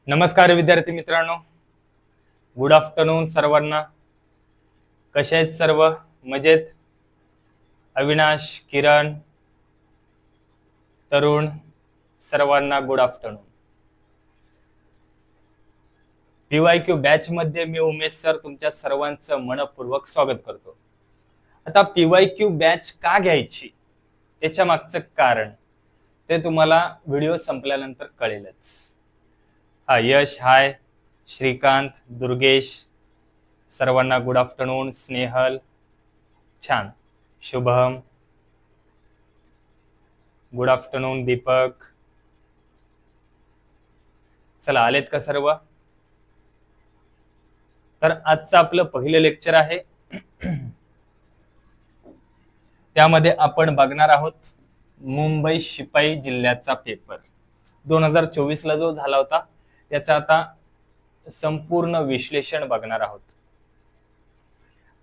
नमस्कार विद्यार्थी मित्रांनो, गुड आफ्टरनून सर्वांना. कसे आहेत सर्व? मजेत? अविनाश, किरण, तरुण सर्वांना गुड आफ्टरनून. पीवायक्यू बॅच मध्ये मी उमेश सर तुमच्या सर्वांचं मनपूर्वक स्वागत करतो. आता पीवायक्यू बॅच का घ्यायची त्याच्या मागचं कारण ते तुम्हाला व्हिडिओ संपल्यानंतर कळेलच. हा यश, हाय, श्रीकांत, दुर्गेश सर्वांना गुड आफ्टरनून. स्नेहल, छान. Shubham good afternoon. दीपक, चला आलेत का सर्व? तर आजचं आपलं पहिलं लेक्चर आहे. त्यामध्ये आपण बघणार आहोत मुंबई शिपाई जिल्ह्याचा पेपर 2024 ला जो झाला होता त्याचा आता संपूर्ण विश्लेषण बघणार आहोत.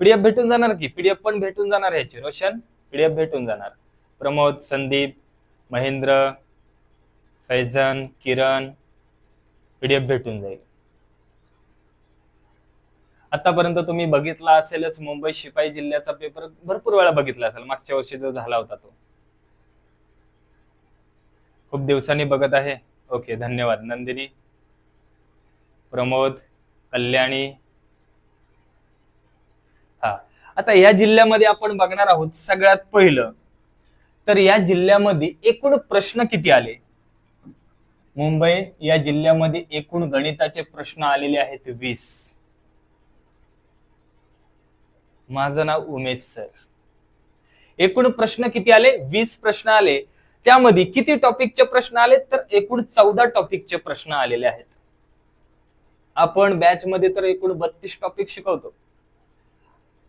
पीडीएफ भेटून जाणार की? पीडीएफ पण भेटून जाणार याची. रोशन, पीडीएफ भेटून जाणार. प्रमोद, संदीप, महेंद्र, फैजन, किरण, पीडीएफ भेटून जाईल. आतापर्यंत तुम्ही बघितला असेलच मुंबई शिपाई जिल्ह्याचा पेपर, भरपूर वेळा बघितला असेल. मागच्या वर्षी जो झाला होता तो. खूप दिवसांनी बघत आहे. ओके, धन्यवाद. नंदिनी, प्रमोद, कल्याणी. हा, आता या जिल्ह्यामध्ये आपण बघणार आहोत. सगळ्यात पहिलं तर या जिल्ह्यामध्ये एकूण प्रश्न किती आले? मुंबई या जिल्ह्यामध्ये एकूण गणिताचे प्रश्न आलेले आहेत 20. माझं नाव उमेश सर. एकूण प्रश्न किती आले? 20 प्रश्न आले. त्यामध्ये किती टॉपिकचे प्रश्न आले? तर एकूण 14 टॉपिकचे प्रश्न आलेले आहेत. आपण बॅच मध्ये तर एकूण 32 टॉपिक शिकवतो.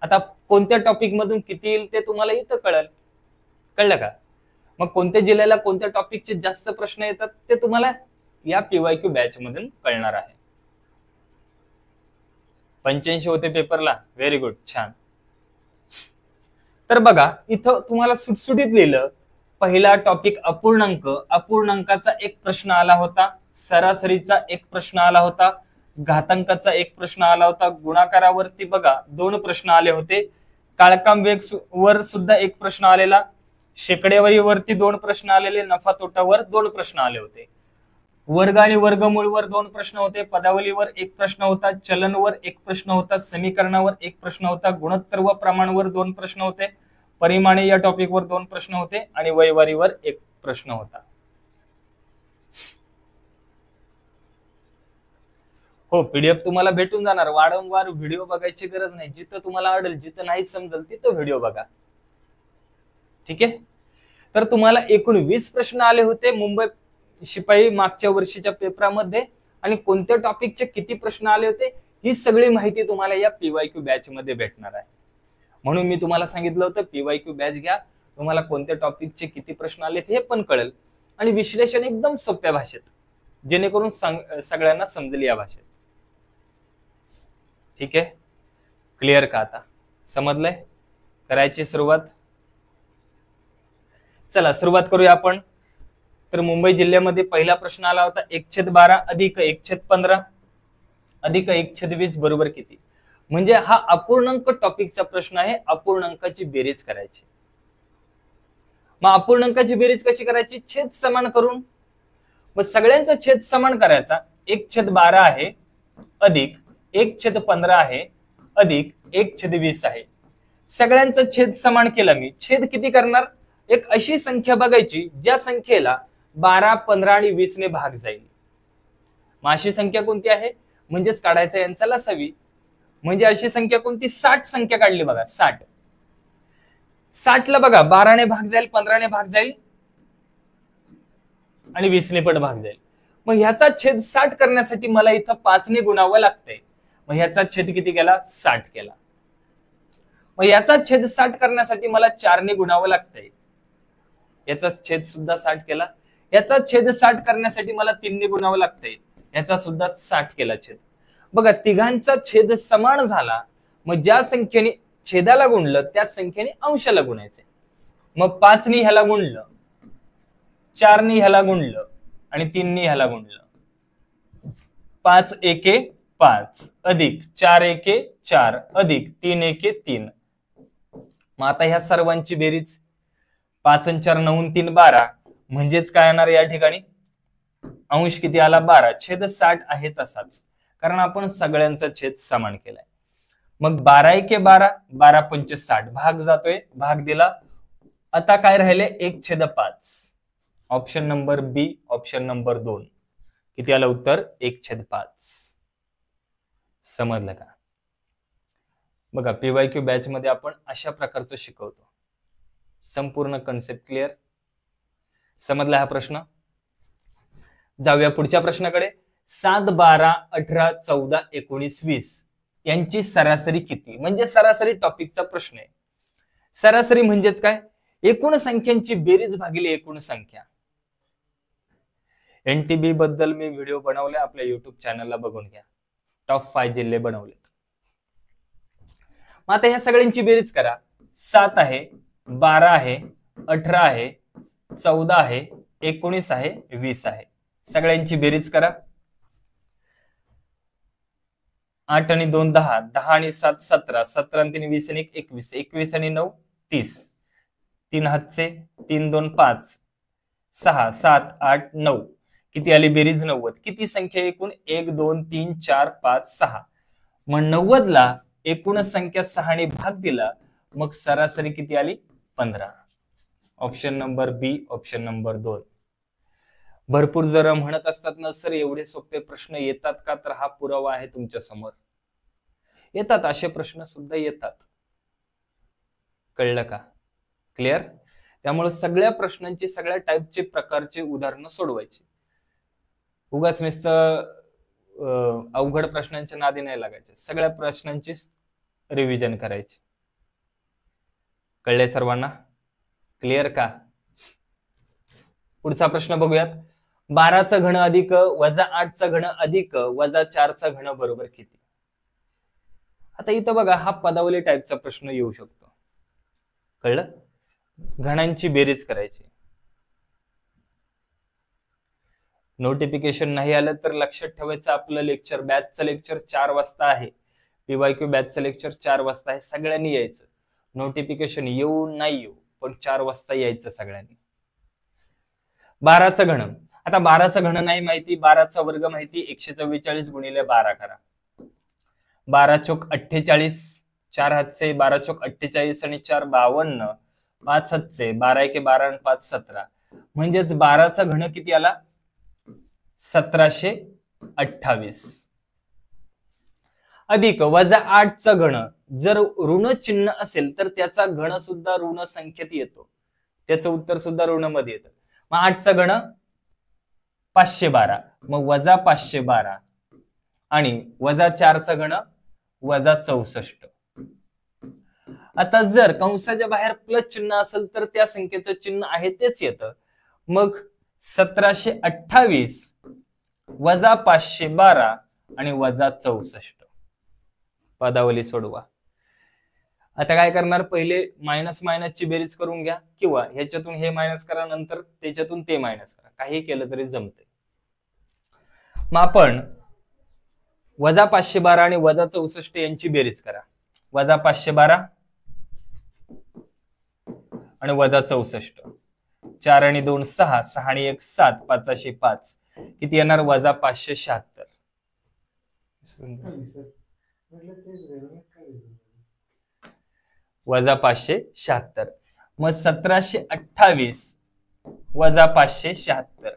आता कोणत्या टॉपिक मधून किती येईल ते तुम्हाला इथं कळलं का? मग कोणत्या जिल्ह्याला कोणत्या टॉपिकचे जास्त प्रश्न येतात ते तुम्हाला या पीवायक्यू बॅच मधून कळणार आहे. 85 होते पेपरला. व्हेरी गुड, छान. तर बघा, इथं तुम्हाला सुटसुटीत लिहिलं. पहिला टॉपिक अपूर्णांक. अपूर्णांकाचा एक प्रश्न आला होता. सरासरीचा एक प्रश्न आला होता. घातांकाचा एक प्रश्न आला होता. गुणाकारावरती बघा 2 प्रश्न आले होते. काळकाम वेग वर सुद्धा एक प्रश्न आलेला. शेकडेवारीवरती 2 प्रश्न आलेले. नफा तोटावर 2 प्रश्न आले होते. वर्ग आणि वर्गमूळवर 2 प्रश्न होते. पदावलीवर एक प्रश्न होता. चलनवर एक प्रश्न होता. समीकरणावर एक प्रश्न होता. गुणोत्तर व प्रमाणवर 2 प्रश्न होते. परिमाणे या टॉपिकवर 2 प्रश्न होते आणि वैवारीवर एक प्रश्न होता. हो, पीडीएफ तुम्हाला भेटून जाणार. वारंवार व्हिडिओ बघायची गरज नाही. जिथं तुम्हाला आवडेल, जिथं नाही समजेल तिथं व्हिडिओ बघा. ठीक आहे. तर तुम्हाला एकूण 20 प्रश्न आले होते मुंबई शिपाई मागच्या वर्षीच्या पेपरामध्ये. आणि कोणत्या टॉपिकचे किती प्रश्न आले होते ही सगळी माहिती तुम्हाला या पीवायक्यू बॅच मध्ये भेटणार आहे. म्हणून मी तुम्हाला सांगितलं होतं पीवायक्यू बॅच घ्या. तुम्हाला कोणत्या टॉपिकचे किती प्रश्न आले हे पण कळेल आणि विश्लेषण एकदम सोप्या भाषेत, जेणेकरून सगळ्यांना समजेल या भाषेत. ठीक आहे, क्लिअर का? आता समजलंय? करायची सुरुवात. चला सुरुवात करूया आपण. तर मुंबई जिल्ह्यामध्ये पहिला प्रश्न आला होता 1/12 अधिक 1/15 अधिक 1/20 बरोबर किती? म्हणजे हा अपूर्णांक टॉपिकचा प्रश्न आहे. अपूर्णांकाची बेरीज करायची. मग अपूर्णांकाची बेरीज कशी करायची? छेद समान करून. मग सगळ्यांचा छेद समान करायचा. 1/12 आहे अधिक 1/15 आहे अधिक 1/20 आहे. सगळ्यांचा छेद समान केला मी. छेद किती करणार? एक अशी संख्या बघायची ज्या संख्येला 12, 15 आणि 20 ने भाग जाईल. मग अशी संख्या कोणती आहे? म्हणजेच काढायचा यांचा लसावी. म्हणजे अशी संख्या कोणती? 60 संख्या काढली बघा. 60. 60 ला बघा 12 ने भाग जाईल, 15 ने भाग जाईल आणि 20 ने पण भाग जाईल. मग ह्याचा छेद 60 करण्यासाठी मला इथं 5 ने गुणावं लागतंय. मग ह्याचा छेद किती केला? 60 केला. मग याचा छेद 60 करण्यासाठी मला 4 ने गुणावं लागतंय. याचा छेद सुद्धा 60 केला. याचा छेद 60 करण्यासाठी मला 3 ने गुणावं लागतंय. याचा सुद्धा 60 केला छेद. बघा, तिघांचा छेद समान झाला. मग ज्या संख्येने छेदाला गुणलं त्या संख्येने अंशाला गुणायचे. मग 5 ने ह्याला गुणलं, 4 ने ह्याला गुणलं आणि 3 ने ह्याला गुणलं. 5 एके 5 अधिक 4 एके 4 अधिक 3 एके 3. मग आता ह्या सर्वांची बेरीज 5 आणि 4 9 3 12 म्हणजेच काय येणार या ठिकाणी अंश किती आला 12 छेद 60 आहे तसाच कारण आपण सगळ्यांचा छेद समान केलाय. मग 12 एके 12 12 पंच 60 भाग जातोय भाग दिला. आता काय राहिले 1/5. ऑप्शन नंबर बी ऑप्शन नंबर 2 किती आलं उत्तर 1/5. समजलं का? बघा PYQ बॅच मध्ये आपण अशा प्रकारचं शिकवतो. संपूर्ण कन्सेप्ट क्लिअर? समजला हा प्रश्न? जाऊया पुढच्या प्रश्नाकडे. 7 12 18 14 19 20 यांची सरासरी किती? म्हणजे सरासरी टॉपिकचा प्रश्न आहे. सरासरी म्हणजेच काय? एकूण संख्यांची बेरीज भागिले एकूण संख्या. NTB बद्दल मी व्हिडिओ बनवले आपल्या युट्यूब चॅनलला बघून घ्या. टॉप 5 जिल्हे बनवलेत. मग आता ह्या सगळ्यांची बेरीज करा. 7 आहे 12 आहे 18 आहे 14 आहे 19 आहे 20 आहे. सगळ्यांची बेरीज करा. 8 आणि 2 10 10 आणि 7 17 17 आणि 3 20 आणि 1 21 21 आणि 9 30 3 हातचे 3 2 5 6 7 8 9 किती आली बेरीज 90. किती संख्या एकूण 1 2 3 4 5 6. मग 90 ला एकूण संख्या 6 ने भाग दिला मग सरासरी किती आली 15. ऑप्शन नंबर बी ऑप्शन नंबर 2. भरपूर जर म्हणत असतात ना सर एवढे सोपे प्रश्न येतात का तर हा पुरावा आहे तुमच्या समोर. येतात असे प्रश्न सुद्धा येतात. कळलं का? क्लिअर? त्यामुळे सगळ्या प्रश्नांची सगळ्या टाईपचे प्रकारचे उदाहरणं सोडवायची. उगाच नुसतं अवघड प्रश्नांच्या नादी नाही लागायचे. सगळ्या प्रश्नांची रिव्हिजन करायची. कळले सर्वांना? क्लिअर का? पुढचा प्रश्न बघूयात. 12चा घन अधिक वजा 8चा घन अधिक वजा 4चा घन बरोबर किती? आता इथं बघा हा पदावली टाईपचा प्रश्न येऊ शकतो. कळलं? घणांची बेरीज करायची. नोटिफिकेशन नाही आलं तर लक्षात ठेवायचं आपलं लेक्चर बॅचचं लेक्चर 4 वाजता आहे. PYQ बॅचचं लेक्चर 4 वाजता आहे. सगळ्यांनी यायचं. नोटिफिकेशन येऊ नाही येऊ पण 4 वाजता यायचं सगळ्यांनी. 12चा घन. आता 12चा घन नाही माहिती 12चा वर्ग माहिती 144 गुणिले 12 करा. 12 चोक 48 4 हातचे 12 चोक 48 आणि 4 52 5 हातचे 12 एके 12 आणि 5 17 म्हणजेच 12चा घन किती आला 1728 अधिक वजा 8चा घन. जर ऋण चिन्ह असेल तर त्याचा घन सुद्धा ऋण संख्येत येतो. त्याचं उत्तर सुद्धा ऋण मध्ये येतं. मग 8चा घन 512 मग वजा 512 आणि वजा 4चा घन वजा 64. आता जर कंसाच्या बाहेर प्लस चिन्ह असेल तर त्या संख्येचं चिन्ह आहे तेच येतं. मग 1728 वजा 512 आणि वजा 64. पदावली सोडवा. आता काय करणार पहिले मायनस मायनसची बेरीज करून घ्या किंवा ह्याच्यातून हे मायनस करा नंतर त्याच्यातून ते मायनस करा. काही केलं तरी जमते. मग आपण वजा 512 आणि वजा 64 यांची बेरीज करा. वजा 512 आणि वजा 64. 4 आणि 2 6 6 आणि 1 7 5 5 किती येणार वजा 576. वजा 576. मग 1728 वजा 576.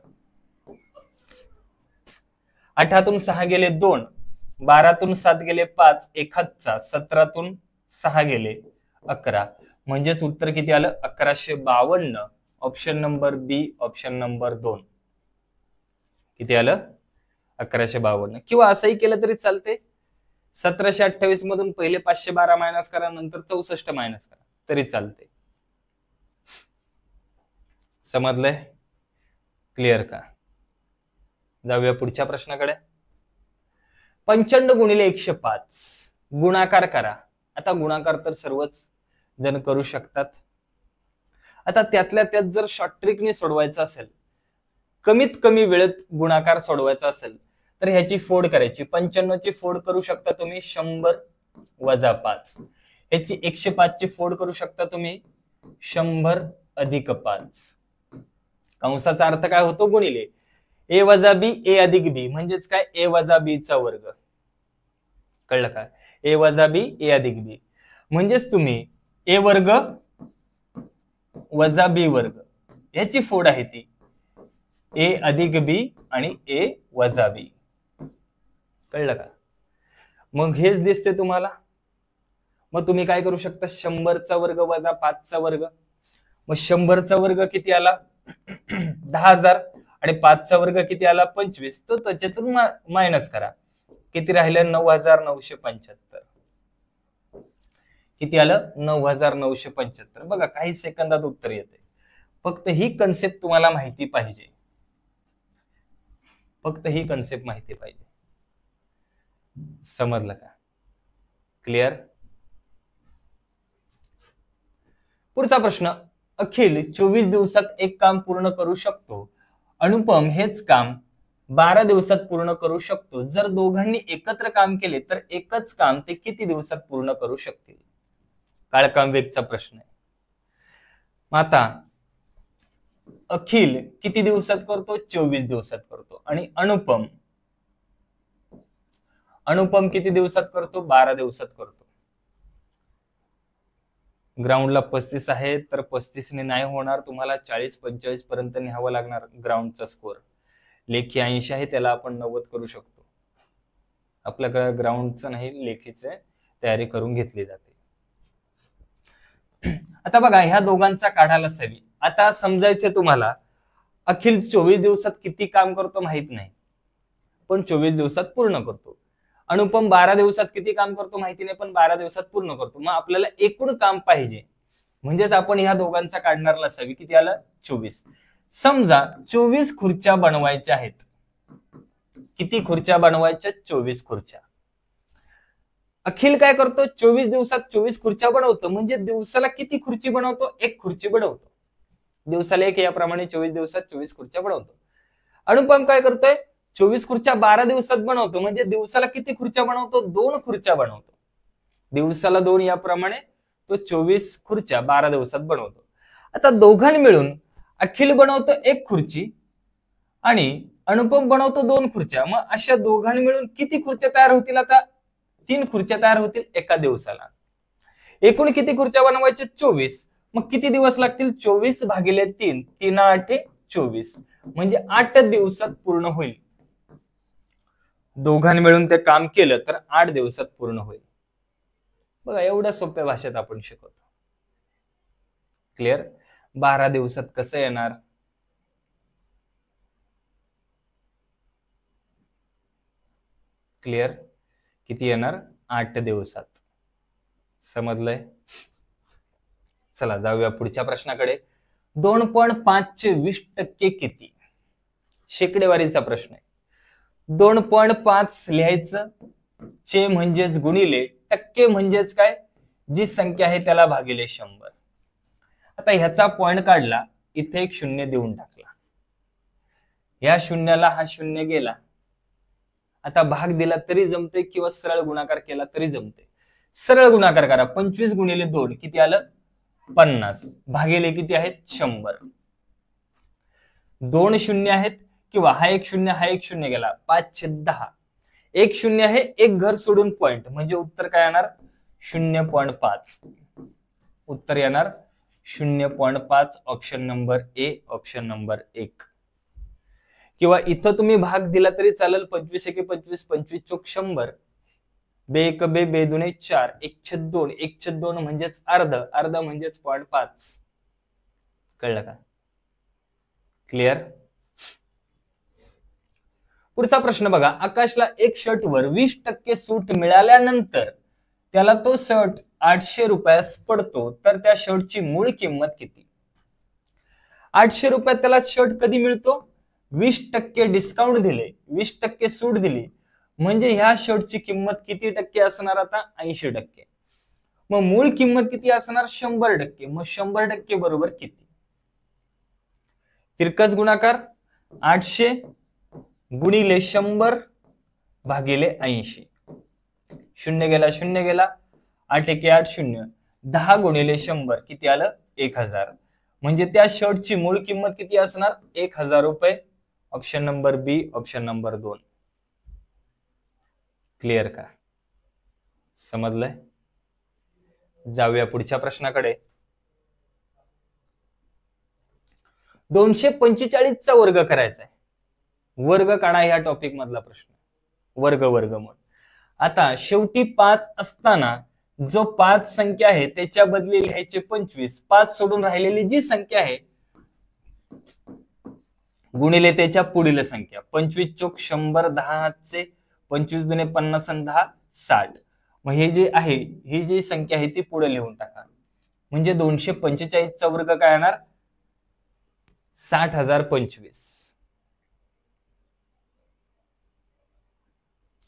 8तून 6 गेले 2 12तून 7 गेले 5 1 हातचा 17तून 6 गेले 11 म्हणजेच उत्तर किती आलं 1152. ऑप्शन नंबर बी ऑप्शन नंबर 2 किती आलं 1152. किंवा असंही केलं तरी चालते. 1728 मधून पहिले 512 मायनस करा नंतर 64 मायनस करा तरी चालते. समजलंय? क्लिअर का? जाऊया पुढच्या प्रश्नाकडे. 95 गुणिले 105 गुणाकार करा. आता गुणाकार तर सर्वच जण करू शकतात. आता त्यातल्या त्यात जर शॉर्ट ट्रिकने सोडवायचं असेल कमीत कमी वेळेत गुणाकार सोडवायचा असेल तर ह्याची फोड करायची. 95 ची फोड करू शकता तुम्ही 100 वजा 5. ह्याची 105 ची फोड करू शकता तुम्ही 100 अधिक 5. कंसाचा अर्थ काय होतो? गुणिले ए वजा बी ए अधिक बी म्हणजेच काय? ए वजा बी चा वर्ग. कळलं का? ए वजा बी ए अधिक बी म्हणजेच तुम्ही ए वर्ग वजा बी वर्ग ह्याची फोड आहे ती ए अधिक बी आणि ए वजा बी. कळलं का? मग हेच दिसते तुम्हाला. मग तुम्ही काय करू शकता? 100 चा वर्ग वजा 5 चा वर्ग. मग 100 चा वर्ग किती आला? 10,000 आणि 5 चा वर्ग किती आला? 25. तर त्याच्यातून मायनस करा. किती राहिलं? 9,975. किती आलं? 9,975. बघा काही सेकंदात उत्तर येते. फक्त ही कन्सेप्ट तुम्हाला माहिती पाहिजे. फक्त ही कन्सेप्ट माहिती पाहिजे. समजलं का? क्लिअर? पुढचा प्रश्न. अखिल 24 दिवसात एक काम पूर्ण करू शकतो. अनुपम हेच काम 12 दिवसात पूर्ण करू शकतो. जर दोघांनी एकत्र काम केले तर एकच काम ते किती दिवसात पूर्ण करू शकतील? काळकामवेगचा प्रश्न आहे. आता अखिल किती दिवसात करतो? 24 दिवसात करतो. आणि अनुपम किती दिवसात करतो? 12 दिवसात करतो. ग्राउंडला 35 आहे तर 35 ने नाही होणार. तुम्हाला 40-45 पर्यंत न्यावं लागणार ग्राउंडचा स्कोर. लेखी 80 आहे, त्याला आपण 90 करू शकतो. आपल्याकडे ग्राउंडचं नाही, लेखीचे तयारी करून घेतली जाते. आता बघा ह्या दोघांचा काढायला हवी. आता समजायचं तुम्हाला अखिल 24 दिवसात किती काम करतो माहित नाही, पण 24 दिवसात पूर्ण करतो. अनुपम 12 दिवसात किती काम करतो माहिती नाही, पण 12 दिवसात पूर्ण करतो. मग आपल्याला एकूण काम पाहिजे, म्हणजेच आपण ह्या दोघांचा काढणार नसावी. किती आलं? 24. समजा 24 खुर्च्या बनवायच्या आहेत. किती खुर्च्या बनवायच्या? 24 खुर्च्या. अखिल काय करतो? 24 दिवसात 24 खुर्च्या बनवतो. म्हणजे दिवसाला किती खुर्ची बनवतो? एक खुर्ची बनवतो. दिवसाला एक, याप्रमाणे 24 दिवसात 24 खुर्च्या बनवतो. अनुपम काय करतोय? 24 खुर्च्या 12 दिवसात बनवतो. म्हणजे दिवसाला किती खुर्च्या बनवतो? 2 खुर्च्या बनवतो. दिवसाला 2, याप्रमाणे तो 24 खुर्च्या 12 दिवसात बनवतो. आता दोघांनी मिळून अखिल बनवतो 1 खुर्ची आणि अनुपम बनवतो 2 खुर्च्या. मग अशा दोघांनी मिळून किती खुर्च्या तयार होतील? आता 3 खुर्च्या तयार होतील एका दिवसाला. एकूण किती खुर्च्या बनवायच्या? 24. मग किती दिवस लागतील? 24 भागिले 3, 3 8 24. म्हणजे 8 दिवसात पूर्ण होईल. दोघांनी मिळून ते काम केलं तर 8 दिवसात पूर्ण होईल. बघा एवढ्या सोप्या भाषेत आपण शिकवतो. क्लिअर? 12 दिवसात कसं येणार? क्लिअर? किती येणार? 8 दिवसात. समजलंय? चला जाऊया पुढच्या प्रश्नाकडे. 2.5 चे 20% किती? शेकडेवारीचा प्रश्न आहे. 2.5 लिहायचं. चे म्हणजेच गुणिले, टक्के म्हणजेच काय? जी संख्या आहे त्याला भागिले 100. आता ह्याचा पॉइंट काढला, इथे एक 0 देऊन टाकला. ह्या शून्याला हा 0 गेला. आता भाग दिला तरी जमते किंवा सरळ गुणाकार केला तरी जमते. सरळ गुणाकार करा. 25 गुणिले 2 किती आलं? 50. भागिले किती आहेत? 100. 2 शून्य आहेत किंवा हा एक 0 हा एक 0 गेला. 5/10. एक 0 आहे, एक घर सोडून पॉइंट, म्हणजे उत्तर काय येणार? 0.5. उत्तर येणार 0.5. Option number A, option number 1. किंवा इथं तुम्ही भाग दिला तरी चालेल. 25 एके 25, 25 चोक 100. बे एक बे, बे दुने 4, 1/2. 1/2 म्हणजेच अर्ध, अर्ध म्हणजेच 0.5. कळलं का? क्लिअर? पुढचा प्रश्न बघा. आकाशला एक शर्ट वर 20% सूट मिळाल्यानंतर त्याला तो शर्ट 800 रुपयास पडतो, तर त्या शर्टची मूळ किंमत किती? 800 रुपयात त्याला शर्ट कधी मिळतो? 20% डिस्काउंट दिले, 20% सूट दिली, म्हणजे ह्या शर्टची किंमत किती टक्के असणार? आता 80%. मग मूळ किंमत किती असणार? 100%. मग 100% बरोबर किती? तिरकस गुणाकार. 800 गुणिले 100 भागिले 80. शून्य गेला, शून्य गेला, 8 एके 8 शून्य. 10 गुणिले 100 किती आलं? 1000. म्हणजे त्या शर्टची मूळ किंमत किती असणार? 1000 रुपये. ऑप्शन नंबर बी, ऑप्शन नंबर 2. क्लिअर का? समजलंय? जाऊया पुढच्या प्रश्नाकडे. 245चा वर्ग करायचा आहे. वर्ग काढा ह्या टॉपिक मधला प्रश्न. वर्गमूळ. आता शेवटी 5 असताना जो 5 संख्या आहे त्याच्या बदली लिहायचे 25. 5 सोडून राहिलेली जी संख्या आहे गुणिले त्याच्या पुढील संख्या. 25 चोक 100, 10 हातचे 25 दुने 50 आणि 10 60. मग हे जे आहे, ही जी संख्या आहे ती पुढे लिहून टाका. म्हणजे 245चा वर्ग काय येणार? 60,025.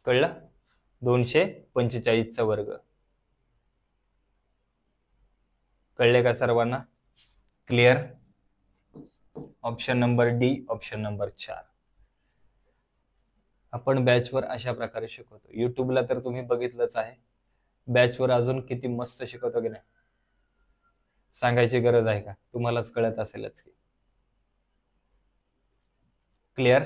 कळलं? 245चा वर्ग. कळले का सर्वांना? Clear? Option number D, option number 4. आपण बॅचवर अशा प्रकारे शिकवतो. युट्यूबला तर तुम्ही बघितलंच आहे. बॅचवर अजून किती मस्त शिकवतो की नाही, सांगायची गरज आहे का? तुम्हालाच कळत असेलच की. क्लिअर?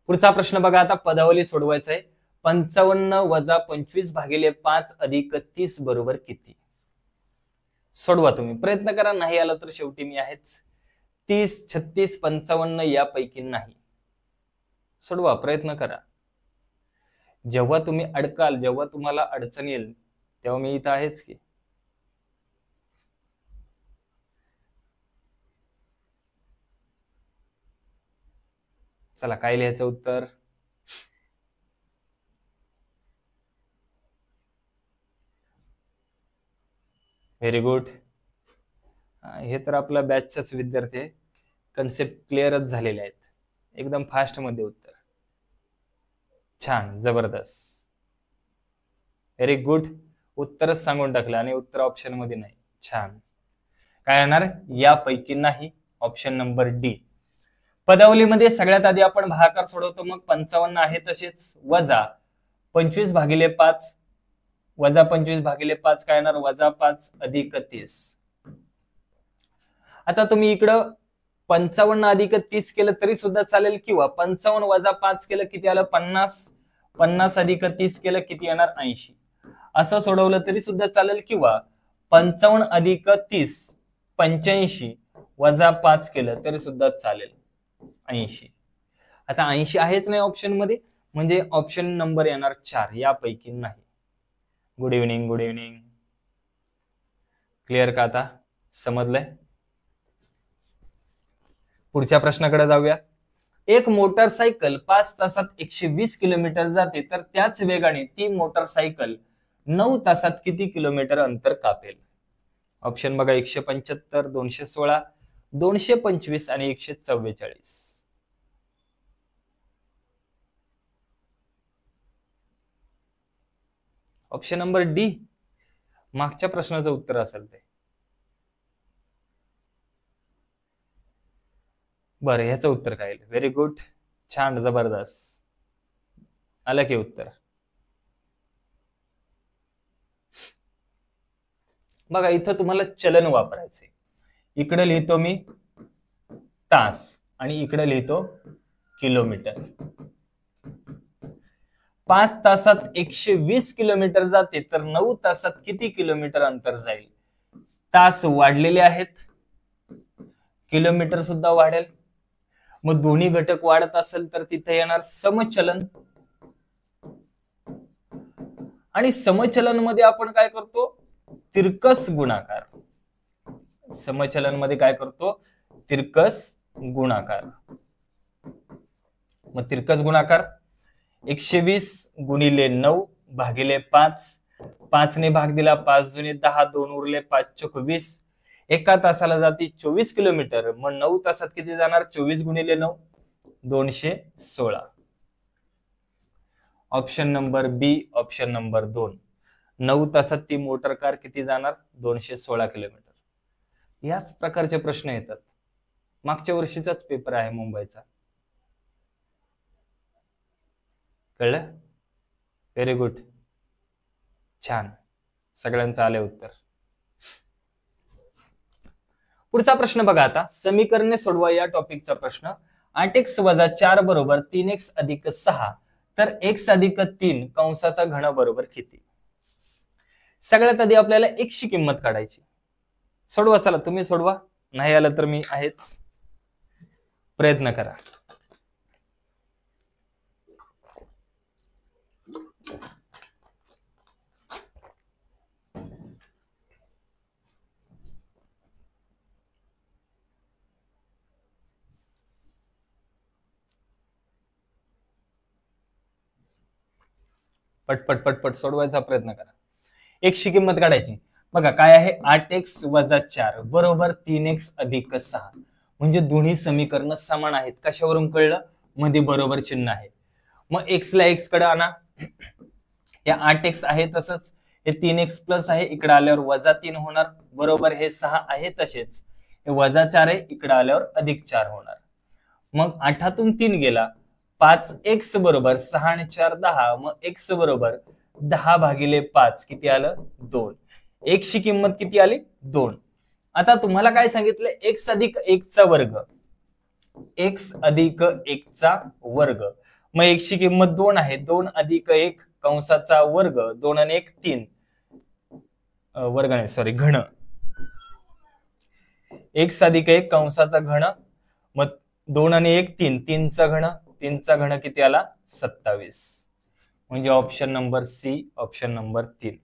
पुढचा प्रश्न बघा. आता पदावली सोडवायचा आहे. 55 वजा 25 भागिले 5 अधिक 30 बरोबर किती? सोडवा तुम्ही, प्रयत्न करा. नाही आलं तर शेवटी मी आहेच. 30, 36, 55 यापैकी नाही. सोडवा, प्रयत्न करा. जेव्हा तुम्ही अडकाल, जेव्हा तुम्हाला अडचण येईल, तेव्हा मी इथं आहेच की. चला, काय लिहायचं उत्तर? Very good. हे तर आपला बॅचचाच विद्यार्थी आहे. कन्सेप्ट क्लिअरच झालेले आहेत. एकदम फास्ट मध्ये उत्तर. छान, जबरदस्त, व्हेरी गुड. उत्तरच सांगून टाकलं आणि उत्तर ऑप्शन मध्ये नाही. छान. काय येणार? यापैकी नाही. Option number D. पदावलीमध्ये सगळ्यात आधी आपण भागाकार सोडवतो. मग 55 आहे तसेच, वजा 25 भागिले 5. वजा 25 भागिले 5 काय येणार? वजा 5 अधिक 30. आता तुम्ही इकडं 55 अधिक 30 केलं तरी सुद्धा चालेल, किंवा 55 वजा 5 केलं किती आलं? 50. 50 अधिक 30 केलं किती येणार? 80. असं सोडवलं तरी सुद्धा चालेल, किंवा 55 अधिक 30 85 वजा 5 केलं तरी सुद्धा चालेल, 80. आता 80 आहेच नाही ऑप्शन मध्ये, म्हणजे ऑप्शन नंबर येणार 4. यापैकी नाही. Good evening, good evening. Clear का? आता समजलंय? पुढच्या प्रश्नाकडे जाऊया. एक मोटरसायकल 5 तासात 120 किलोमीटर जाते, तर त्याच वेगाने ती मोटरसायकल 9 तासात किती किलोमीटर अंतर कापेल? ऑप्शन बघा. 175, 216, 225 आणि 144. ऑप्शन नंबर डी मागच्या प्रश्नाचं उत्तर असेल ते. बरं, ह्याचं उत्तर काय? व्हेरी गुड, छान, जबरदस्त. आलं की उत्तर? बघा, इथं तुम्हाला चलन वापरायचंय. इकडे लिहितो मी तास आणि इकडे लिहितो किलोमीटर. 5 तासात 120 किलोमीटर जाते, तर 9 तासात किती किलोमीटर अंतर जाईल? तास वाढलेले आहेत, किलोमीटर सुद्धा वाढेल. मग दोन्ही घटक वाढत असेल तर तिथे येणार समचलन. आणि समचलन मध्ये आपण काय करतो? तिरकस गुणाकार. समचलन मध्ये काय करतो? तिरकस गुणाकार. मग तिरकस गुणाकार 120 गुणिले 9 भागिले 5. 5 ने भाग दिला, 5 दुने 10, 2 उरले, 5 चोक 20. एका तासाला जाते 24 किलोमीटर. मग 9 तासात किती जाणार? 24 गुणिले 9 216. ऑप्शन नंबर बी, ऑप्शन नंबर 2. 9 तासात ती मोटर कार किती जाणार? 216 किलोमीटर. याच प्रकारचे प्रश्न येतात. मागच्या वर्षीचाच पेपर आहे मुंबईचा. कळलं? व्हेरी गुड, छान, सगळ्यांचं आले उत्तर. पुढचा प्रश्न बघा आता, समीकरणे सोडवा या टॉपिकचा प्रश्न. 8x वजा 4 बरोबर 3x अधिक 6 तर x अधिक 3 कंसाचा घन बरोबर किती? सगळ्यात आधी आपल्याला x ची किंमत काढायची. सोडवा, चला तुम्ही सोडवा, नाही आलं तर मी आहेच, प्रयत्न करा. पटपट पटपट सोडवायचा प्रयत्न करा. x ची किंमत काढायची. बघा काय आहे, 8x वजा 4 बरोबर 3x अधिक 6. म्हणजे दोन्ही समीकरण समान आहेत. कशावरून कळलं? मध्ये बरोबर चिन्ह आहे. मग x ला x कडे आणा. या 8x आहे तसंच, हे 3x प्लस आहे, इकडे आल्यावर वजा 3 होणार, बरोबर हे 6 आहे तसेच, हे वजा 4 आहे, इकडे आल्यावर अधिक 4 होणार. मग 8तून 3 गेला, 5x बरोबर 6 आणि 4 10. मग x बरोबर 10 भागिले 5 किती आलं? 2. x ची किंमत किती आली? 2. आता तुम्हाला काय सांगितलं? x अधिक 1 चा वर्ग, x अधिक 1 चा वर्ग. मग x ची किंमत 2 आहे, 2 अधिक 1 कंसाचा वर्ग, 2 आणि 1 3, वर्ग नाही सॉरी घन, x अधिक 1 कंसाचा घन. मग 2 आणि 1 3, 3 चा घन, 3 चा घन किती आला? 27. म्हणजे option number C, option number 3.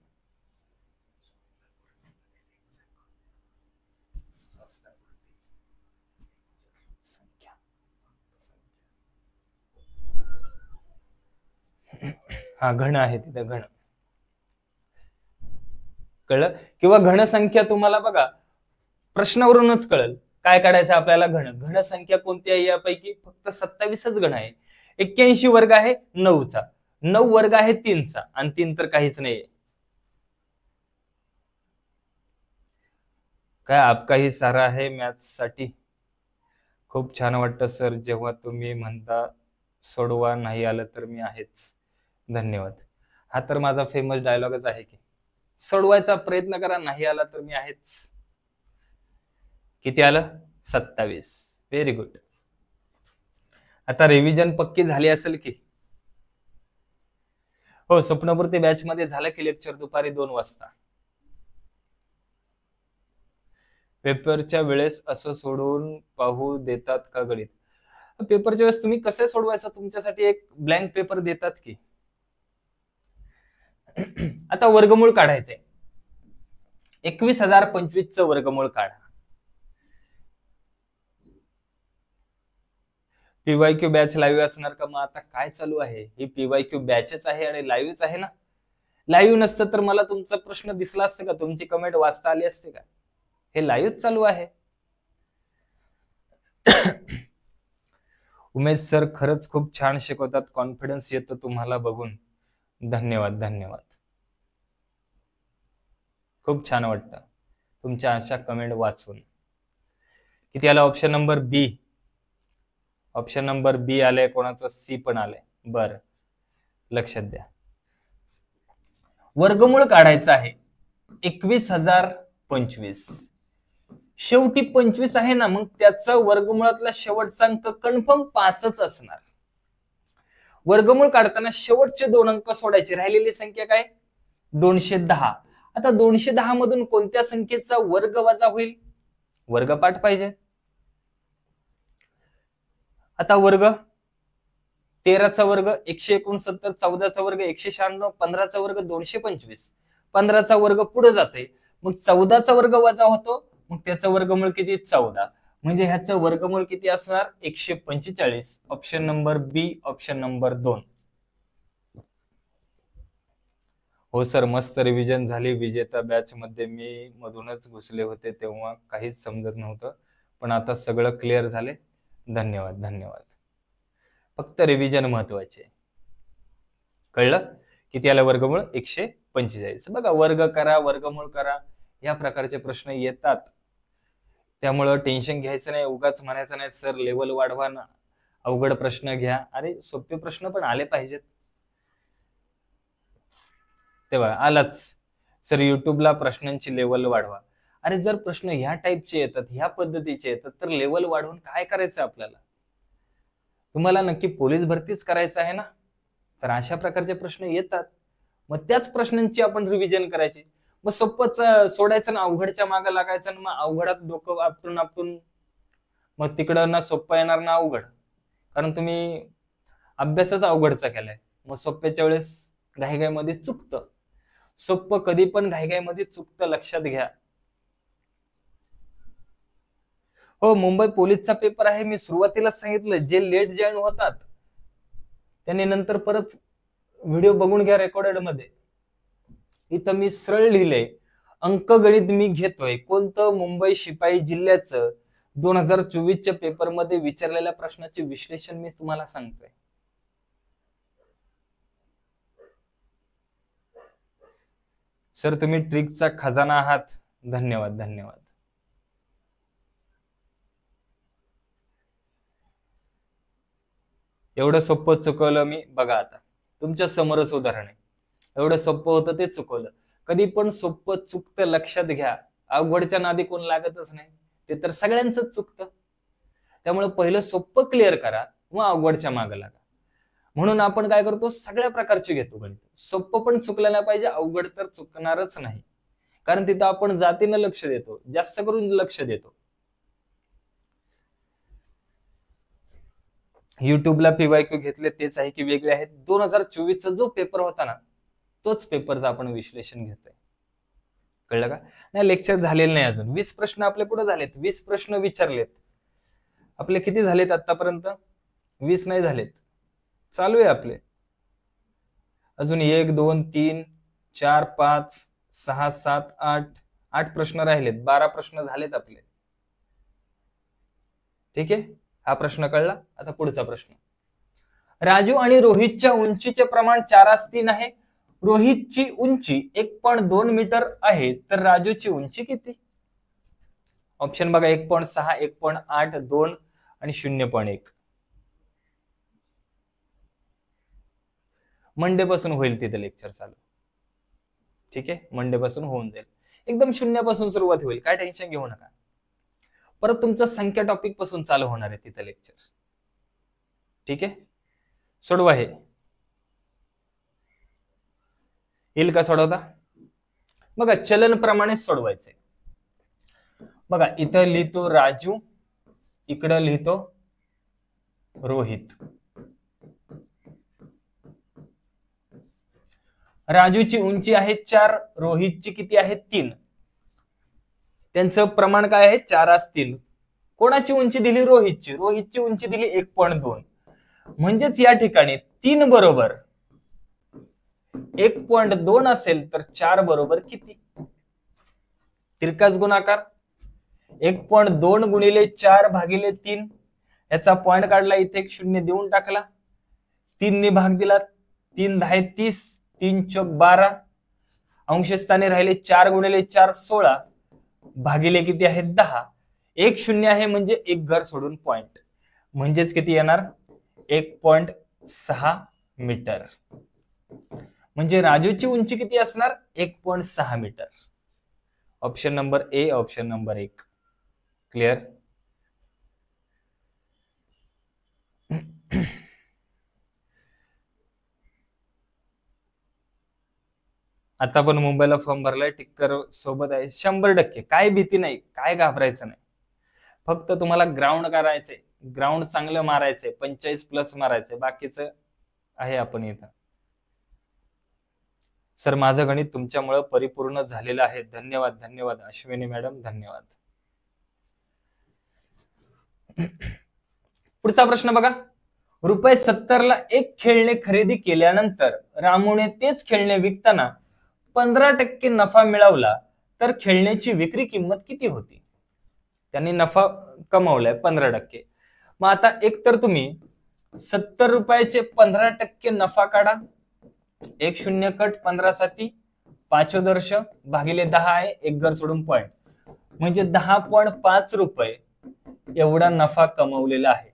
हा घन आहे तिथे, घन कळलं? किंवा घन संख्या तुम्हाला बघा प्रश्नावरूनच कळेल काय काढायचं आपल्याला. घन संख्या कोणती आहे यापैकी? फक्त 27च घन आहे. 81 वर्ग आहे 9 चा, 9 वर्ग आहे 3 चा, आणि 3 तर काहीच नाहीये. काय आपका ही सारा आहे मॅथ्स साठी. खूप छान वाटतं सर जेव्हा तुम्ही म्हणता सोडवा, नाही आलं तर मी आहेच. धन्यवाद. हा तर माझा फेमस डायलॉगच आहे की सोडवायचा प्रयत्न करा, नाही आला तर मी आहेच. किती आलं? 27. Very good. आता रिव्हिजन पक्की झाली असेल की? हो, स्वप्नपूर्ती बॅच मध्ये झालं की लेक्चर दुपारी 2 वाजता. पेपरच्या वेळेस असं सोडून पाहू देतात का गणित? पेपरच्या वेळेस तुम्ही कसं सोडवायचं, तुमच्यासाठी एक ब्लँक पेपर देतात की. आता वर्गमूळ काढायचंय. 21,025 चं वर्गमूळ काढा. पीवायक्यू बॅच लाईव्ह असणार का? मग आता काय चालू आहे? ही पीवायक्यू बॅचच आहे आणि लाईव्हच आहे ना. लाईव्ह नसतं तर मला तुमचा प्रश्न दिसला असतं का? तुमची कमेंट वाचता आली असते का? हे लाईव्ह चालू आहे. उमेश सर खरंच खूप छान शिकवतात, कॉन्फिडन्स येतो तुम्हाला बघून. धन्यवाद धन्यवाद. खूप छान वाटतं तुमच्या अशा कमेंट वाचून. किती आलं? ऑप्शन नंबर बी. ऑप्शन नंबर बी आलंय, कोणाचं सी पण आलंय. बर, लक्षात द्या. वर्गमूळ काढायचं आहे 21,025. शेवटी 25 आहे ना, मग त्याचा वर्गमुळातला शेवटचा अंक कन्फर्म 5च असणार. वर्गमूळ काढताना शेवटचे 2 अंक सोडायचे, राहिलेली संख्या काय? 210. आता 210 मधून कोणत्या संख्येचा वर्ग वजा होईल? वर्गपाठ पाहिजे. आता वर्ग 13चा वर्ग 169, 14चा वर्ग 196, 15चा वर्ग 225, 15चा वर्ग पुढे जाते, मग 14चा वर्ग वजा होतो, मग त्याचं वर्गमूळ किती? 14. म्हणजे ह्याचं वर्गमूळ किती असणार? 145. ऑप्शन नंबर बी, ऑप्शन नंबर 2. हो सर, मस्त रिव्हिजन झाली. विजेता बॅच मध्ये मी मधूनच घुसले होते, तेव्हा काहीच समजत नव्हतं, पण आता सगळं क्लिअर झाले. धन्यवाद धन्यवाद. फक्त रिव्हिजन महत्वाचे. कळलं? किती आलं वर्गमूळ? 145. बघा, वर्ग करा, वर्गमूळ करा, या प्रकारचे प्रश्न येतात. त्यामुळं टेन्शन घ्यायचं नाही. उगाच म्हणायचं नाही सर लेवल वाढवा ना, अवघड प्रश्न घ्या. अरे सोपे प्रश्न पण आले पाहिजेत. तेव्हा आलाच सर युट्यूबला प्रश्नांची लेवल वाढवा. अरे जर प्रश्न ह्या टाईपचे येतात, ह्या पद्धतीचे येतात, तर लेवल वाढवून काय करायचं आपल्याला? तुम्हाला नक्की पोलीस भरतीच करायचं आहे ना? तर अशा प्रकारचे प्रश्न येतात, मग त्याच प्रश्नांची आपण रिव्हिजन करायची. मग सोपंच सोडायचं ना, अवघडच्या मागे लागायचं ना, मग अवघडात डोकं आपटून आपटून मग तिकडं ना सोपं येणार ना अवघड, कारण तुम्ही अभ्यासच अवघडचा केलाय. मग सोप्याच्या वेळेस घाईघाईमध्ये चुकतं. सोपं कधी पण घाईघाईमध्ये चुकतं, लक्षात घ्या. हो, मुंबई पोलीसचा पेपर आहे. मी सुरुवातीलाच सांगितलं, जे लेट जॉईन होतात त्यांनी नंतर परत व्हिडिओ बघून घ्या रेकॉर्डेड मध्ये. इथं मी सरळ लिहिलंय, अंकगणित मी घेतोय कोणतं, मुंबई शिपाई जिल्ह्याचं 2024च्या पेपरमध्ये विचारलेल्या प्रश्नाचे विश्लेषण मी तुम्हाला सांगतोय. सर तुम्ही ट्रिकचा खजाना आहात, धन्यवाद धन्यवाद. एवढं सोपं चुकवलं मी, बघा आता तुमच्या समोरच उदाहरण आहे. एवढं सोपं होतं ते चुकवलं. कधी पण सोपं चुकतं, लक्षात घ्या. अवघडच्या नादी कोण लागतच नाही, ते तर सगळ्यांच चुकतं. त्यामुळे पहिलं सोपं क्लिअर करा, मग अवघडच्या मागे लागा. म्हणून आपण काय करतो, सगळ्या प्रकारचे घेतो गणित. सोपं पण चुकलं नाही पाहिजे, अवघड तर चुकणारच नाही, कारण तिथं आपण जातीनं लक्ष देतो, जास्त करून लक्ष देतो. युट्यूबला पीवायक्यू घेतले तेच आहे की वेगळे आहेत? 2024चा जो पेपर होता ना, तोच पेपरचं आपण विश्लेषण घेतोय. कळलं का? नाही, लेक्चर झालेलं नाही अजून. 20 प्रश्न आपले पुढे झालेत, 20 प्रश्न विचारलेत आपले. किती झालेत आतापर्यंत? 20 नाही झालेत, चालू आहे आपले अजून. 1 2 3 4 5 6 7 8 प्रश्न राहिलेत. 12 प्रश्न झालेत आपले. ठीक आहे, हा प्रश्न कळला. आता पुढचा प्रश्न. राजू आणि रोहितच्या उंचीचे प्रमाण 4:3 आहे. रोहितची उंची 1.2 मीटर आहे, तर राजूची उंची किती? ऑप्शन बघा, 1.6, 1.8, 2 आणि 0.1. मंडे पासून होईल तिथे लेक्चर चालू. ठीक आहे, मंडे पासून होऊन जाईल. एकदम शून्यापासून सुरुवात होईल, काय टेन्शन घेऊ नका. परत तुमचं संख्या टॉपिक पासून चालू होणार आहे तिथे लेक्चर. ठीक आहे, सोडवा. हे येईल का सोडवता? बघा, चलन प्रमाणे सोडवायचंय. बघा, इथं लिहितो राजू, इकडं लिहितो रोहित. राजूची उंची आहे 4, रोहितची किती आहे 3. त्यांचं प्रमाण काय आहे? 4:3. कोणाची उंची दिली? रोहितची. रोहितची उंची दिली 1.2. म्हणजेच या ठिकाणी 3 बरोबर 1.2 असेल तर 4 बरोबर किती? तिरकाच गुणाकार. 1.2 गुणिले 4 भागिले 3. याचा पॉइंट काढला, इथे एक 0 देऊन टाकला. 3 ने भाग दिला, 3 10 30, 3 चौक 12. अंशस्थानी राहिले 4 गुणिले 4 16 भागिले किती आहे 10. 1 0 आहे म्हणजे एक घर सोडून पॉइंट, म्हणजेच किती येणार? 1.6 मीटर. म्हणजे राजूची उंची किती असणार? 1.6 metre. Option number A, option number 1. Clear? आता पण मुंबईला फॉर्म भरलाय, टिक्कर सोबत आहे 100%. काय भीती नाही, काय घाबरायचं नाही. फक्त तुम्हाला ग्राउंड करायचंय, ग्राउंड चांगलं मारायचंय, 45+ मारायचंय, बाकीचं आहे आपण इथं. सर माझं गणित तुमच्यामुळे परिपूर्ण झालेलं आहे. धन्यवाद धन्यवाद अश्विनी मॅडम, धन्यवाद. पुढचा प्रश्न बघा. ₹70 ला एक खेळणे खरेदी केल्यानंतर रामूने तेच खेळणे विकताना 15% नफा मिळवला, तर खेळण्याची विक्री किंमत किती होती? त्यांनी नफा कमावलाय 15%. मग आता एक तर तुम्ही 70 रुपयाचे 15% नफा काढा. 1 0 कट, 15 7 5 भागिले 10 आहे, एक घर सोडून पॉइंट, म्हणजे 10.5 रुपये एवढा नफा कमावलेला आहे.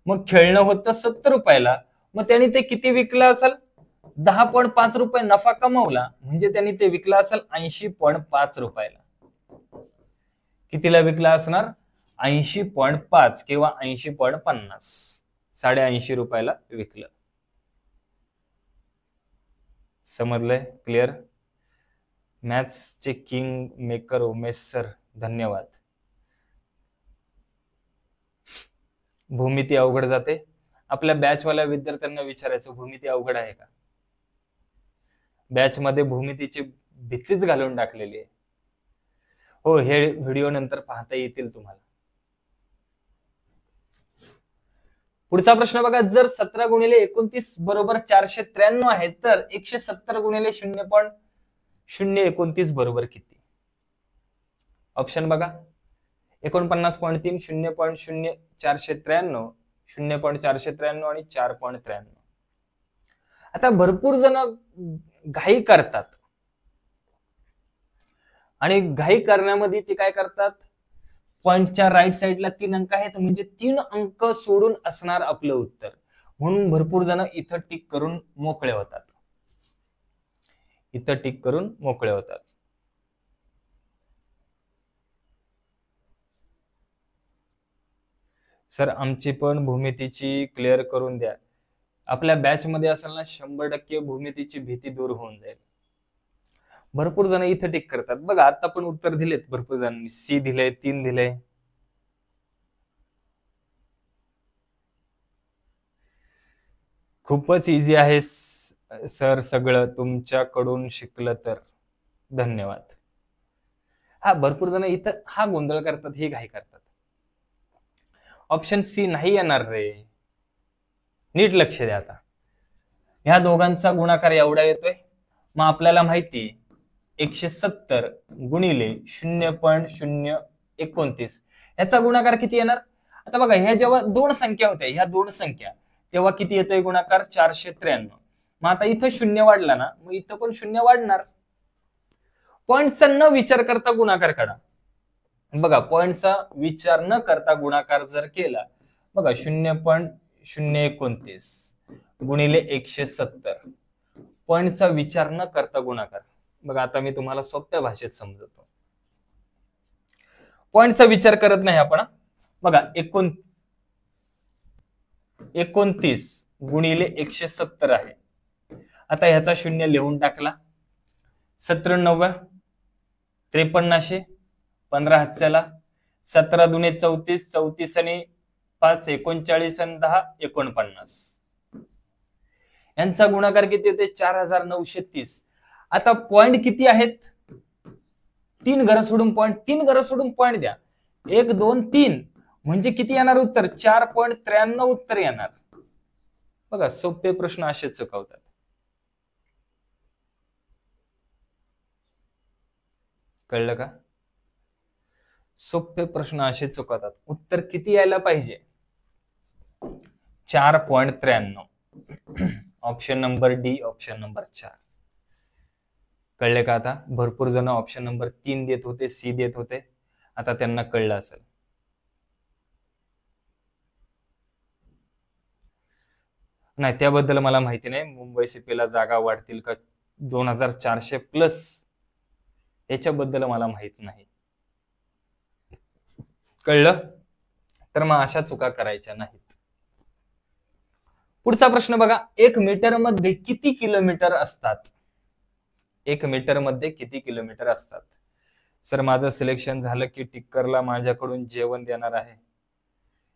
मग खेळणं होतं 70 रुपयाला, मग त्याने ते किती विकलं असेल? 10.5 रुपये नफा कमवला म्हणजे त्यांनी ते विकला असेल 80.5 रुपयाला. कितीला विकला असणार? 80.5 किंवा 80.50, 80.5 रुपयाला विकलं. समजलंय? क्लिअर? मॅथ्सचे किंग मेकर उमेश सर, धन्यवाद. भूमिती अवघड जाते. आपल्या बॅचवाल्या विद्यार्थ्यांना विचारायचं, भूमिती अवघड आहे का? बॅच मध्ये भूमितीची भीतीच घालून टाकलेली आहे. हो, हे व्हिडिओ नंतर पाहता येतील तुम्हाला. पुढचा प्रश्न बघा, जर 17 गुणिले 29 बरोबर 493 आहे तर 170 गुणिले 0.029 बरोबर किती? ऑप्शन बघा, 49.3, 0.0493, 0.493 आणि 4.93. आता भरपूर जण घाई करतात आणि घाई करण्यामध्ये ते काय करतात, पॉइंटच्या राईट साईडला 3 अंक आहेत म्हणजे 3 अंक सोडून असणार आपलं उत्तर, म्हणून भरपूर जण इथं टिक करून मोकळे होतात. इथं टिक करून मोकळे होतात. सर आमची पण भूमितीची क्लिअर करून द्या. आपल्या बॅच मध्ये असेल ना 100% भूमितीची भीती दूर होऊन जाईल. भरपूर जण इथं टिक करतात बघा. आता पण उत्तर दिलेत भरपूर जणांनी. सी दिलंय, 3 दिलंय. खूपच इझी आहे सर, सगळं तुमच्याकडून शिकलं तर. धन्यवाद. हा, भरपूर जण इथं हा गोंधळ करतात, हे घाई करतात. ऑप्शन सी नाही येणार रे. नीट लक्ष द्या. आता ह्या दोघांचा गुणाकार एवढा येतोय, मग आपल्याला माहिती 170 गुणिले 0.029 याचा गुणाकार किती येणार? आता बघा, ह्या जेव्हा 2 संख्या होत्या, ह्या 2 संख्या, तेव्हा किती येतोय गुणाकार? 493. मग आता इथं 0 वाढला ना, मग इथं पण 0 वाढणार. पॉइंटचा न विचार करता गुणाकार काढा. बघा, पॉइंटचा विचार न करता गुणाकार जर केला, बघा 0.029 गुणिले 170, पॉइंटचा विचार न करता गुणाकार. बघा, आता मी तुम्हाला सोप्या भाषेत समजवतो. पॉइंटचा विचार करत नाही आपण. बघा, 29 गुणिले 170 आहे. आता ह्याचा 0 लिहून टाकला. 17 53, 15 हातच्याला, 17 दुने 34, 34 आणि 5 39 आणि 10 49. यांचा गुणाकार किती होते? 4930. आता पॉइंट किती आहेत? 3 घरं सोडून पॉइंट, 3 घरं सोडून पॉइंट द्या. 1 2 3 म्हणजे किती येणार उत्तर? 4.93 उत्तर येणार. बघा, सोपे प्रश्न असे चुकवतात. कळलं का? सोपे प्रश्न असे चुकवतात. उत्तर किती यायला पाहिजे? 4.93. Option number D, option number 4. कळले का आता? भरपूर जण ऑप्शन नंबर 3 देत होते, सी देत होते. आता त्यांना कळलं असेल. नाही, त्याबद्दल मला माहिती नाही. मुंबई सीपीला जागा वाढतील का 2400 प्लस, याच्याबद्दल मला माहित नाही. कळलं? तर मग अशा चुका करायच्या नाहीत. पुढचा प्रश्न बघा, 1 मीटर मध्ये किती किलोमीटर असतात? 1 मीटर मध्ये किती किलोमीटर असतात? सर, माझं सिलेक्शन झालं की टिक्करला माझ्याकडून जेवण देणार आहे,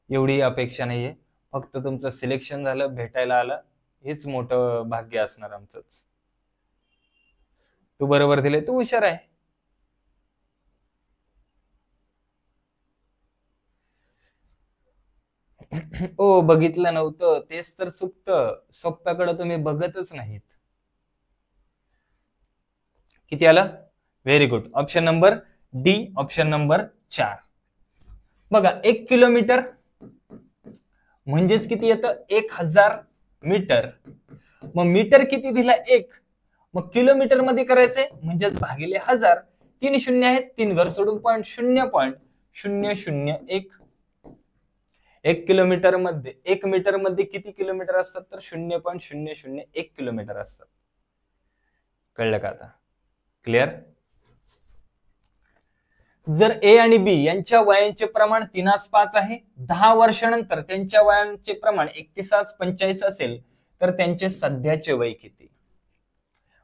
एवढी अपेक्षा नाहीये. फक्त तुमचं सिलेक्शन झालं, भेटायला आलं, हेच मोठं भाग्य असणार आमचंच. तू बरोबर दिले, तू हुशार आहे. ओ, बघितलं नव्हतं, तेच तर चुकतं. सोप्याकडे तुम्ही बघतच नाहीत. किती आलं? Very good. Option number D, option number 4. बघा, 1 किलोमीटर म्हणजेच किती येतं? 1000 मीटर. मग मीटर किती दिला? 1. मग किलोमीटर मध्ये करायचंय म्हणजेच भागिले 1000. 3 शून्य आहेत, 3 घर सोडून पॉइंट, 0.001. 1 किलोमीटर मध्ये 1 मीटर मध्ये किती किलोमीटर असतात? तर 0.001 किलोमीटर असतात. कळलं का आता? क्लिअर? जर ए आणि बी यांच्या वयांचे प्रमाण 3:5 आहे, 10 वर्षानंतर त्यांच्या वयांचे प्रमाण 31:45 असेल, तर त्यांचे सध्याचे वय किती?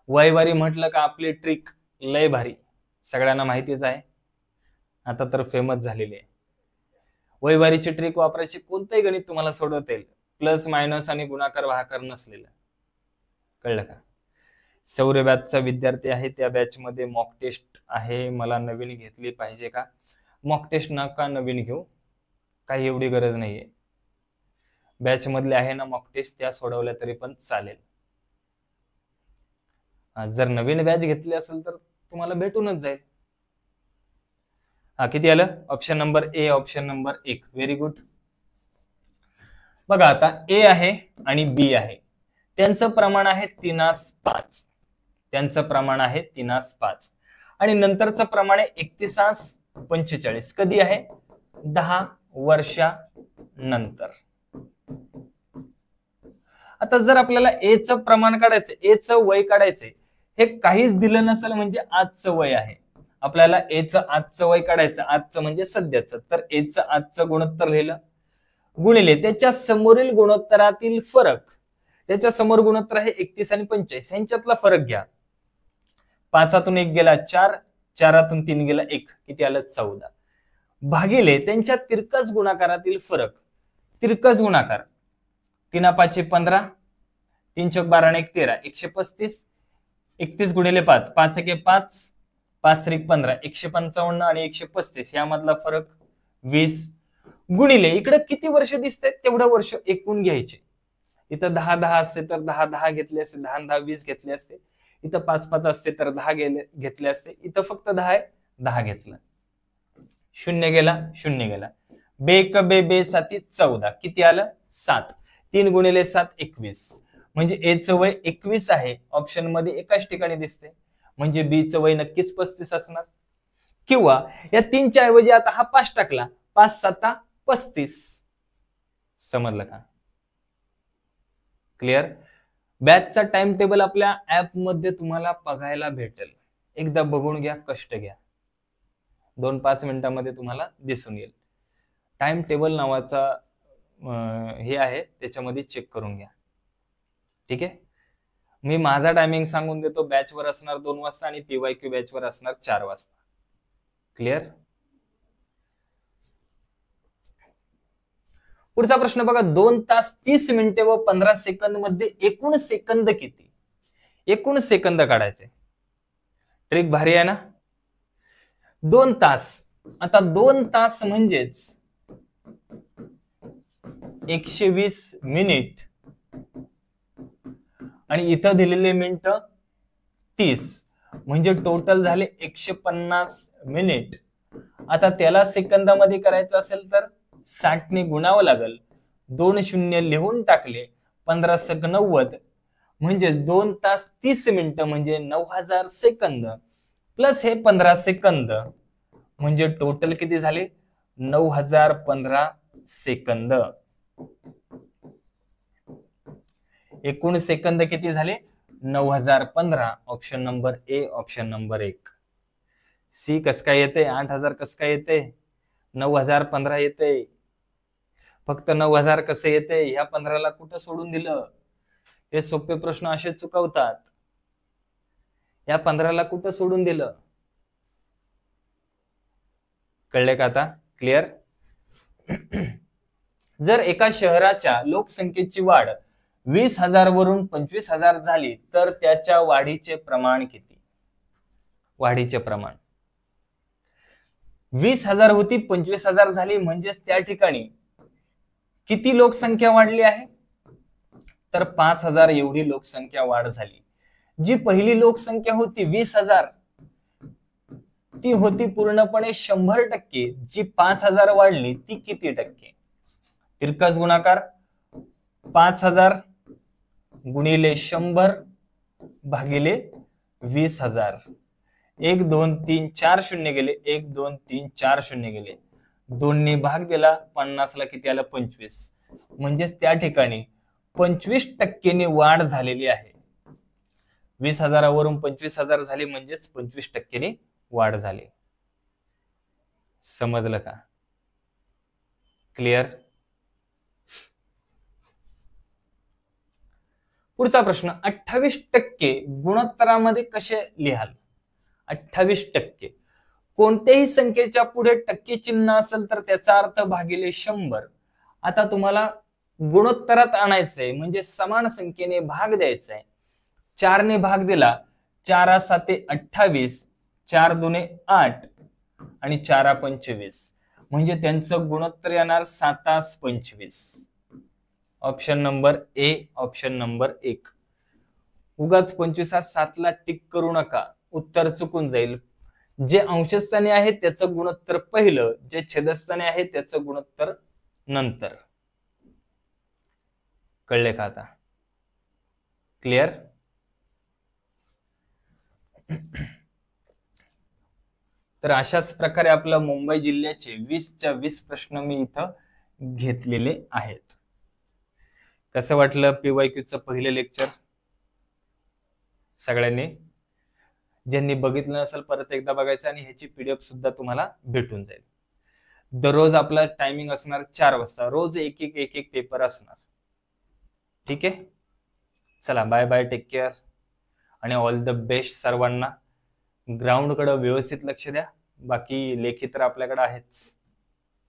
वयवारी म्हटलं का आपली ट्रिक लय भारी, सगळ्यांना माहितीच आहे, आता तर फेमस झालेली आहे. वयवारीची ट्रिक वापरायची, कोणतंही गणित तुम्हाला सोडवता येईल, प्लस मायनस आणि गुणाकार भागाकार नसलेलं. कळलं का? सौर्य बॅचचा विद्यार्थी आहे, त्या बॅच मध्ये मॉक टेस्ट आहे, मला नवीन घेतली पाहिजे का? मॉक टेस्ट नका नवीन घेऊ, काही एवढी गरज नाहीये. बॅच मधले आहे ना मॉक टेस्ट, त्या सोडवल्या तरी पण चालेल. जर नवीन बॅच घेतली असेल तर तुम्हाला भेटूनच जाईल. किती आलं? Option number A, option number 1. Very good. बघा आता ए आहे आणि बी आहे, त्यांचं प्रमाण आहे 3:5. त्यांचं प्रमाण आहे 3:5 आणि नंतरचं प्रमाण आहे 31:45. कधी आहे? 10 वर्षानंतर. आता जर आपल्याला ए चं प्रमाण काढायचं, ए चं वय काढायचंय, हे काहीच दिलं नसेल म्हणजे आजचं वय आहे. आपल्याला ए चं आजचं वय काढायचं, आजचं म्हणजे सध्याचं, तर ए चं आजचं गुणोत्तर लिहिलं गुणिले त्याच्या समोरील गुणोत्तरातील फरक. त्याच्या समोर गुणोत्तर आहे 31 आणि 45, यांच्यातला फरक घ्या. 5तून 1 गेला 4, 4तून 3 गेला 1, किती आलं? 14. भागिले त्यांच्या तिरकस गुणाकारातील फरक. तिरकस गुणाकार 3:5 15, 3 चौक 12 आणि 1 13, 135. 31 गुणिले 5, 5 1 5, 5 3 15, 155 आणि 135, यामधला फरक 20 गुणिले इकडे किती वर्ष दिसते तेवढं वर्ष एकूण घ्यायचे. इथं 10 10 असते तर 10 10 घेतले असते, 10 10 20 घेतले असते. इथं 5 5 असते तर 10 घेतले असते. इथं फक्त 10 आहे, 10 घेतलं. 0 गेला 0 गेला. बेक बे बे 7 14, किती आलं? 7. 3 गुणिले 7 21. म्हणजे ए चं वय 21 आहे, ऑप्शन मध्ये एकाच ठिकाणी दिसते, म्हणजे बी चं वय नक्कीच 35 असणार. किंवा या 3च्या ऐवजी आता हा 5 टाकला, 5 7 35. समजलं का? क्लिअर? बॅचचा टाइम टेबल आपल्या ऍप मध्ये तुम्हाला बघायला भेटेल, एकदा बघून घ्या, कष्ट घ्या, 2-5 मिनिटांमध्ये तुम्हाला दिसून येईल. टाइम टेबल नावाचा हे आहे, त्याच्यामध्ये चेक करून घ्या. ठीक आहे? मी माझा टायमिंग सांगून देतो, बॅच वर असणार 2 वाजता आणि पीवायक्यू बॅच वर असणार 4 वाजता. क्लिअर? पुढचा प्रश्न बघा, 2 तास 30 मिनिटे व 15 सेकंद मध्ये एकूण सेकंद किती? एकूण सेकंद काढायचे. ट्रिक भारी आहे ना? 2 तास. आता 2 तास म्हणजेच 120 मिनिट आणि इथं दिलेले मिनिट 30, म्हणजे टोटल झाले 150 मिनिट. आता त्याला सेकंदामध्ये करायचं असेल तर 60 ने गुणावं लागल. 2 शून्य लिहून टाकले, 15 सक 90, म्हणजे 2 तास 30 मिनिटं म्हणजे 9000 सेकंद प्लस हे 15 सेकंद, म्हणजे टोटल किती झाले? 9015 सेकंद. एकूण सेकंद किती झाले? 9015. Option number A, option number 1. C कस काय येते? 8000 कस काय येते? 9015 येते. फक्त 9000 कसं येते? ह्या 15ला कुठं सोडून दिलं? हे सोपे प्रश्न असे चुकवतात. या 15ला कुठं सोडून दिलं? कळले का आता? क्लिअर? जर एका शहराच्या लोकसंख्येची वाढ 20,000 वरून 25,000 झाली तर त्याच्या वाढीचे प्रमाण किती? वाढीचे प्रमाण 20,000 होती, 25,000 झाली, म्हणजेच त्या ठिकाणी किती लोकसंख्या वाढली आहे? तर 5,000 एवढी लोकसंख्या वाढ झाली. जी पहिली लोकसंख्या होती 20,000, ती होती पूर्णपणे 100%. जी 5,000 वाढली ती किती टक्के? तिरकस गुणाकार 5,000 गुणिले 100 भागिले 20,000. 1 2 3 4 शून्य गेले, 1 2 3 4 शून्य गेले, 2 ने भाग दिला 50ला किती आलं 25, म्हणजेच त्या ठिकाणी 25% वाढ झालेली आहे. 20,000वरून 25,000 झाली म्हणजेच 25% वाढ झाली. समजलं का? क्लिअर? पुढचा प्रश्न, 28% गुणोत्तरामध्ये कसे लिहाल? 28%. कोणत्याही संख्येच्या पुढे टक्के चिन्ह असेल तर त्याचा अर्थ भागिले 100. आता तुम्हाला गुणोत्तरात आणायचंय म्हणजे समान संख्येने भाग द्यायचा आहे. 4 ने भाग दिला, 4 7 28, 4 2 8 आणि 4 25, म्हणजे त्यांचं गुणोत्तर येणार 7 25. Option number A, option number 1. उगाच 25 7ला टिक करू नका, उत्तर चुकून जाईल. जे अंशस्थानी आहे त्याचं गुणोत्तर पहिलं, जे छेदस्थानी आहे त्याचं गुणोत्तर नंतर. कळले का आता? क्लिअर? तर अशाच प्रकारे आपलं मुंबई जिल्ह्याचे 20च्या 20 प्रश्न मी इथं घेतलेले आहेत. कसं वाटलं PYQचं पहिलं लेक्चर सगळ्यांनी? ज्यांनी बघितलं नसेल परत एकदा बघायचं आणि ह्याची PDF सुद्धा तुम्हाला भेटून जाईल. दररोज आपला टायमिंग असणार 4 वाजता, रोज एक एक पेपर असणार. ठीक आहे, चला बाय बाय, टेक केअर आणि ऑल द बेस्ट सर्वांना. ग्राउंड कडे व्यवस्थित लक्ष द्या, बाकी लेखी तर आपल्याकडे आहेच.